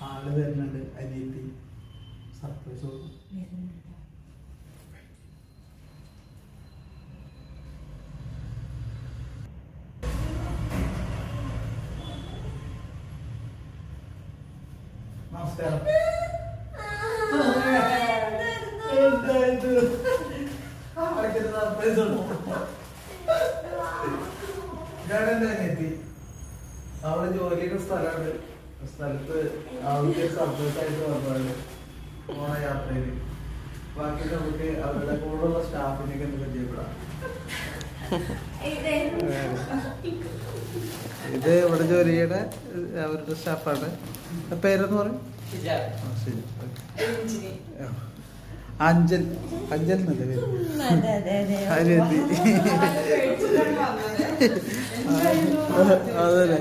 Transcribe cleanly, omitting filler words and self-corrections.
ആള് വരുന്നുണ്ട്. അനിയത്തി സർപ്രൈസ് കൊടുക്കും. നമസ്കാരം. അനിയത്തി അവിടെ ജോലിയുടെ സ്ഥലമാണ്. സ്ഥലത്ത് അവർക്ക് സർപ്രൈസ് ആയിട്ട് വന്നതാണ് പോണ യാത്രയില്. ബാക്കി നമുക്ക് അവരുടെ കൂടെയുള്ള സ്റ്റാഫിനൊക്കെ ഒന്ന് പരിചയപ്പെടാം. ഇത് ഇവിടെ ജോലി ചെയ്യണ അവരുടെ സ്റ്റാഫാണ്. പേരെന്ന് പറയും അഞ്ചൽ. അഞ്ചൽ എന്നല്ലേ പേര്? അനിയത്തി. അതല്ലേ